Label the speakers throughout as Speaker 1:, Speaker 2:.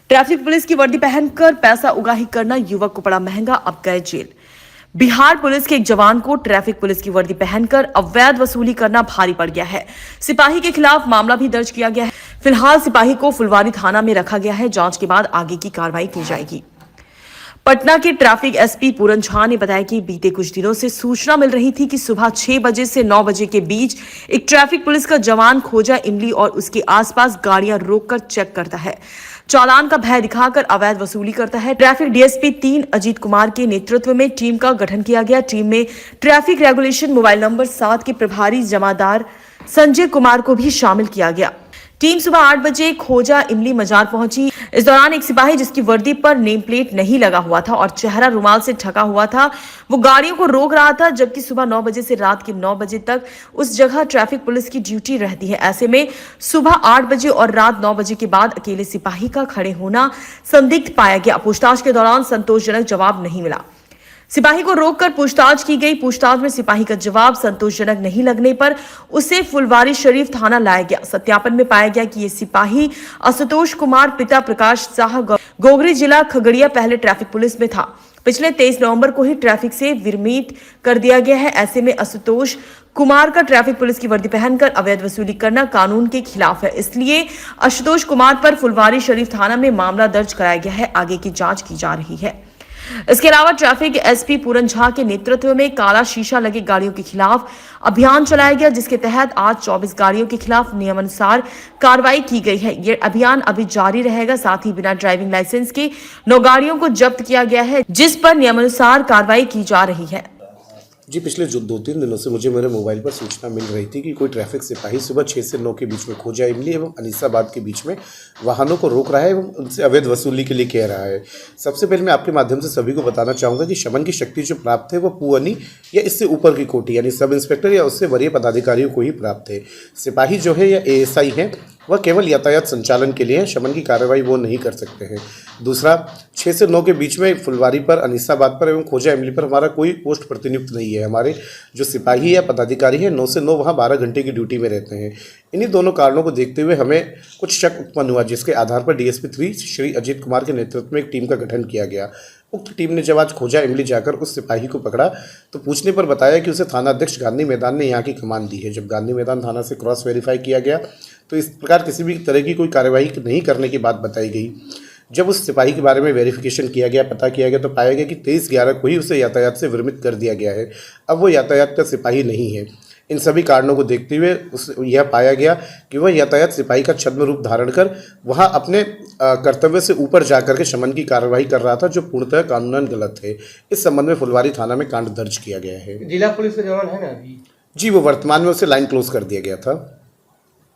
Speaker 1: Traffic police की वर्दी पहनकर पैसा उगाही करना युवक को पड़ा महंगा, अब गए जेल। बिहार पुलिस के एक जवान को ट्रैफिक पुलिस की वर्दी पहनकर अवैध वसूली करना भारी पड़ गया है। सिपाही के खिलाफ मामला भी दर्ज किया गया है। फिलहाल सिपाही को फुलवारी थाना में रखा गया है। जांच के बाद आगे की कार्रवाई की जाएगी। पटना के ट्रैफिक एसपी पूरन झा ने बताया कि बीते कुछ दिनों से सूचना मिल रही थी कि सुबह 6 बजे से 9 बजे के बीच एक ट्रैफिक पुलिस का जवान खोजा इमली और उसके आसपास गाड़ियां रोककर चेक करता है, चालान का भय दिखाकर अवैध वसूली करता है। ट्रैफिक डीएसपी 3 अजीत कुमार के नेतृत्व में टीम का गठन किया गया। टीम में ट्रैफिक रेगुलेशन मोबाइल नंबर 7 के प्रभारी जमादार संजय कुमार को भी शामिल किया गया। टीम सुबह 8 बजे खोजा इमली मजार पहुंची। इस दौरान एक सिपाही जिसकी वर्दी पर नेम प्लेट नहीं लगा हुआ था और चेहरा रुमाल से ढका हुआ था, वो गाड़ियों को रोक रहा था, जबकि सुबह 9 बजे से रात के 9 बजे तक उस जगह ट्रैफिक पुलिस की ड्यूटी रहती है। ऐसे में सुबह 8 बजे और रात 9 बजे के बाद अकेले सिपाही का खड़े होना संदिग्ध पाया गया। पूछताछ के दौरान संतोषजनक जवाब नहीं मिला। सिपाही को रोककर पूछताछ की गई। पूछताछ में सिपाही का जवाब संतोषजनक नहीं लगने पर उसे फुलवारी शरीफ थाना लाया गया। सत्यापन में पाया गया कि ये सिपाही आशुतोष कुमार पिता प्रकाश शाह गोगरी जिला खगड़िया पहले ट्रैफिक पुलिस में था। पिछले 23 नवंबर को ही ट्रैफिक से विरमित कर दिया गया है। ऐसे में आशुतोष कुमार का ट्रैफिक पुलिस की वर्दी पहनकर अवैध वसूली करना कानून के खिलाफ है। इसलिए आशुतोष कुमार पर फुलवारी शरीफ थाना में मामला दर्ज कराया गया है। आगे की जांच की जा रही है। इसके अलावा ट्रैफिक एसपी पूरन झा के नेतृत्व में काला शीशा लगे गाड़ियों के खिलाफ अभियान चलाया गया, जिसके तहत आज 24 गाड़ियों के खिलाफ नियमानुसार कार्रवाई की गई है। ये अभियान अभी जारी रहेगा। साथ ही बिना ड्राइविंग लाइसेंस के 9 गाड़ियों को जब्त किया गया है, जिस पर नियमानुसार कार्रवाई की जा रही है।
Speaker 2: जी, पिछले जो 2-3 दिनों से मुझे मेरे मोबाइल पर सूचना मिल रही थी कि कोई ट्रैफिक सिपाही सुबह 6 से 9 के बीच में खोजा इमली एवं अनीसाबाद के बीच में वाहनों को रोक रहा है एवं उनसे अवैध वसूली के लिए कह रहा है। सबसे पहले मैं आपके माध्यम से सभी को बताना चाहूँगा कि शमन की शक्ति जो प्राप्त है वो पुअनी या इससे ऊपर की कोटि यानी सब इंस्पेक्टर या उससे वरीय पदाधिकारियों को ही प्राप्त है। सिपाही जो है या एएसआई है वह केवल यातायात संचालन के लिए है, शमन की कार्रवाई वो नहीं कर सकते हैं। दूसरा, 6 से 9 के बीच में फुलवारी पर, अनीसाबाद पर एवं खोजा इमली पर हमारा कोई पोस्ट प्रतिनियुक्त नहीं है। हमारे जो सिपाही या पदाधिकारी हैं 9 से 9 वहाँ 12 घंटे की ड्यूटी में रहते हैं। इन्हीं दोनों कारणों को देखते हुए हमें कुछ शक उत्पन्न हुआ, जिसके आधार पर डीएसपी 3 श्री अजीत कुमार के नेतृत्व में एक टीम का गठन किया गया। उक्त टीम ने जब आज खोजा इमली जाकर उस सिपाही को पकड़ा तो पूछने पर बताया कि उसे थाना अध्यक्ष गांधी मैदान ने यहाँ की कमान दी है। जब गांधी मैदान थाना से क्रॉस वेरीफाई किया गया तो इस प्रकार किसी भी तरह की कोई कार्यवाही नहीं करने की बात बताई गई। जब उस सिपाही के बारे में वेरिफिकेशन किया गया, पता किया गया तो पाया गया कि 23/11 को ही उसे यातायात से विरमित कर दिया गया है। अब वो यातायात का सिपाही नहीं है। इन सभी कारणों को देखते हुए यह पाया गया कि वह यातायात सिपाही का छद्म रूप धारण कर वहाँ अपने कर्तव्य से ऊपर जाकर के शमन की कार्रवाई कर रहा था, जो पूर्णतः कानूनन गलत है। इस संबंध में फुलवारी थाना में कांड दर्ज किया गया है।
Speaker 3: जिला पुलिस का जवान है ना अभी?
Speaker 2: जी, वो वर्तमान में उसे लाइन क्लोज कर दिया गया था।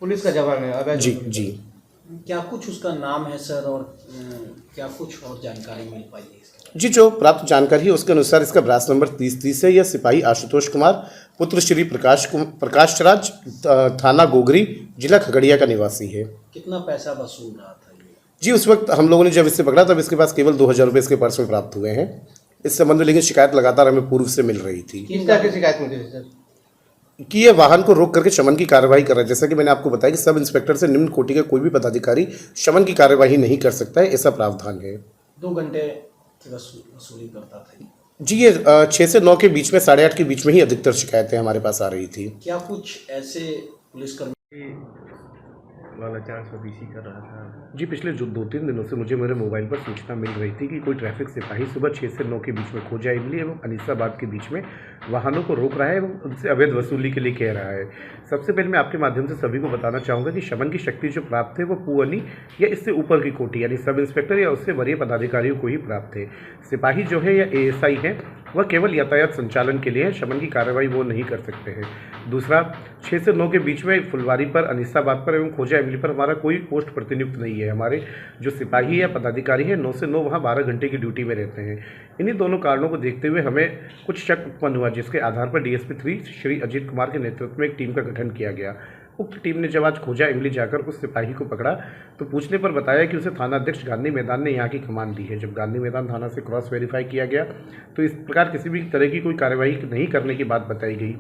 Speaker 3: पुलिस का जवान है?
Speaker 2: जी जी।
Speaker 4: क्या कुछ उसका नाम है सर, और क्या कुछ और जानकारी मिल पाई है?
Speaker 2: जी, जो प्राप्त जानकारी है उसके अनुसार इसका ब्रास नंबर 3030 है। यह सिपाही आशुतोष कुमार पुत्र श्री प्रकाश राज, थाना गोगरी, जिला खगड़िया का निवासी है।
Speaker 4: कितना पैसा वसूल रहा था ये?
Speaker 2: जी, उस वक्त हम लोगों ने जब इससे पकड़ा तब इसके पास केवल 2000 रुपये इसके पर्स में प्राप्त हुए हैं। इस संबंध में लेकिन शिकायत लगातार हमें पूर्व से मिल रही थी।
Speaker 3: किस तरह की शिकायत मिली सर?
Speaker 2: कि ये वाहन को रोक करके शमन की कार्रवाई कर रहा है। जैसा कि मैंने आपको बताया कि सब इंस्पेक्टर से निम्न कोटि का कोई भी पदाधिकारी शमन की कार्यवाही नहीं कर सकता है, ऐसा प्रावधान है।
Speaker 4: 2 घंटे वसूली करता था
Speaker 2: जी, ये 6 से 9 के बीच में, 8:30 के बीच में ही अधिकतर शिकायतें हमारे पास आ रही थी।
Speaker 4: क्या कुछ ऐसे पुलिसकर्मी
Speaker 3: वाला चांस ओबीसी कर रहा था?
Speaker 2: जी, पिछले जो 2-3 दिनों से मुझे मेरे मोबाइल पर सूचना मिल रही थी कि कोई ट्रैफिक सिपाही सुबह 6 से 9 के बीच में खोजा इमली एवं अनीसाबाद के बीच में वाहनों को रोक रहा है एवं उनसे अवैध वसूली के लिए कह रहा है। सबसे पहले मैं आपके माध्यम से सभी को बताना चाहूँगा कि शमन की शक्ति जो प्राप्त है वो पुअनी या इससे ऊपर की कोटि यानी सब इंस्पेक्टर या उससे वरीय पदाधिकारियों को ही प्राप्त है। सिपाही जो है या एएसआई है वह केवल यातायात संचालन के लिए है, शमन की कार्रवाई वो नहीं कर सकते हैं। दूसरा, 6 से 9 के बीच में फुलवारी पर, अनीसाबाद पर एवं खोजा इमली पर हमारा कोई पोस्ट प्रतिनियुक्त नहीं है। हमारे जो सिपाही या पदाधिकारी हैं 9 से 9 वहाँ 12 घंटे की ड्यूटी में रहते हैं। इन्हीं दोनों कारणों को देखते हुए हमें कुछ शक उत्पन्न हुआ, जिसके आधार पर डीएसपी 3 श्री अजीत कुमार के नेतृत्व में एक टीम का गठन किया गया। उक्त टीम ने जब आज खोजा इमली जाकर उस सिपाही को पकड़ा तो पूछने पर बताया कि उसे थाना अध्यक्ष गांधी मैदान ने यहाँ की कमान दी है। जब गांधी मैदान थाना से क्रॉस वेरीफाई किया गया तो इस प्रकार किसी भी तरह की कोई कार्यवाही नहीं करने की बात बताई गई।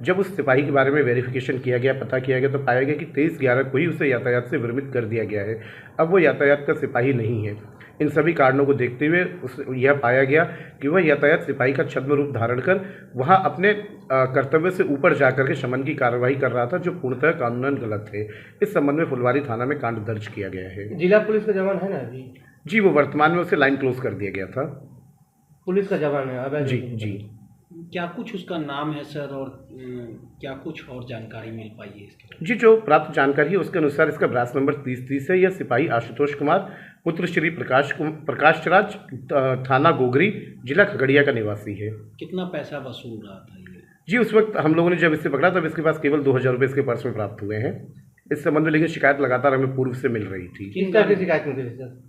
Speaker 2: जब उस सिपाही के बारे में वेरिफिकेशन किया गया, पता किया गया, तो पाया गया कि 23/11 को ही उसे यातायात से विरमित कर दिया गया है। अब वो यातायात का सिपाही नहीं है। इन सभी कारणों को देखते हुए यह पाया गया कि वह यातायात सिपाही का छद्म रूप धारण कर वहाँ अपने कर्तव्य से ऊपर जाकर के शमन की कार्रवाई कर रहा था, जो पूर्णतः कानूनन गलत है। इस संबंध में फुलवारी थाना में कांड दर्ज किया गया है।
Speaker 3: जिला पुलिस का जवान है ना अभी?
Speaker 2: जी, वो वर्तमान में उसे लाइन क्लोज कर दिया गया था।
Speaker 3: पुलिस का जवान है अवैध?
Speaker 2: जी जी।
Speaker 4: क्या कुछ उसका नाम है सर, और क्या कुछ और जानकारी मिल पाई है इसके बारे
Speaker 2: जी, जो प्राप्त जानकारी है उसके अनुसार इसका ब्रास नंबर 3030 है। यह सिपाही आशुतोष कुमार पुत्र श्री प्रकाश राज, थाना गोगरी, जिला खगड़िया का निवासी है।
Speaker 4: में? कितना पैसा वसूल रहा था ये?
Speaker 2: जी, उस वक्त हम लोगों ने जब इसे पकड़ा तब इसके पास केवल 2000 रुपये इसके पर्स में प्राप्त हुए हैं। इस संबंध में लेकिन शिकायत लगातार हमें पूर्व से मिल रही थी
Speaker 3: किस तरह की शिकायत मिली थी सर?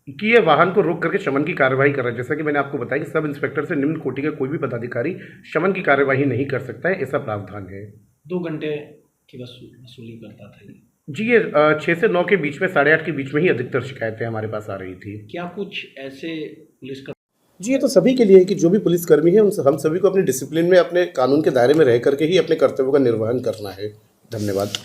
Speaker 2: कि यह वाहन को रोक करके शमन की कार्रवाई कर रहा है। जैसा कि मैंने आपको बताया कि सब इंस्पेक्टर से निम्न कोटि का कोई भी पदाधिकारी शमन की कार्यवाही नहीं कर सकता है, ऐसा प्रावधान है।
Speaker 4: 2 घंटे की वसूली करता था ये।
Speaker 2: जी, ये 6 से 9 के बीच में, 8:30 के बीच में ही अधिकतर शिकायतें हमारे पास आ रही थी।
Speaker 4: क्या कुछ ऐसे पुलिस का
Speaker 2: जी, ये तो सभी के लिए है कि जो भी पुलिसकर्मी है हम सभी को अपने डिसिप्लिन में, अपने कानून के दायरे में रह करके ही अपने कर्तव्यों का निर्वहन करना है। धन्यवाद।